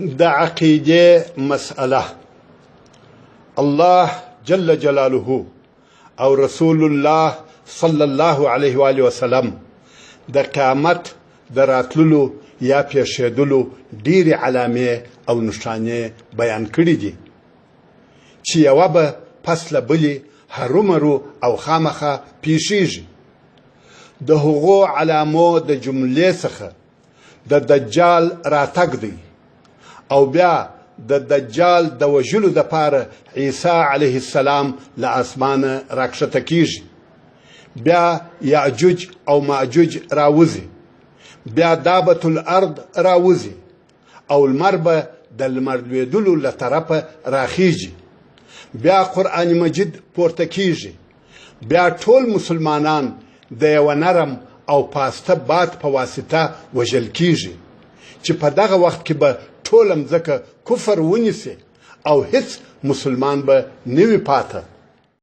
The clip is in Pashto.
د عقیده مسأله الله جل جلاله او رسول الله صلی الله علیه و آله وسلم د قیامت د راتللو یا پیښېدلو ډېرې علامې او نښانې بیان کړي دي چې یوه به پس له بلې هرومرو او خامخه پیښیږي. د هغو علامو د جملې څخه د دجال راتګ دی او بیا د دجال د وژلو دپاره عیسی علیه السلام له اسمانه راکښته کیږي، بیا یعجوج او معجوج راوځي، بیا دابة الارض راوځي او لمر به د لمر لوېدلو له طرفه راخیږي، بیا قرآن مجید پورته کیږي، بیا ټول مسلمانان د یو نرم او پاسته باد په واسطه وژل کیږي چې په دغه وخت کې به ټول مځکه کفر ونیسي او هیڅ مسلمان به نه وي پاته.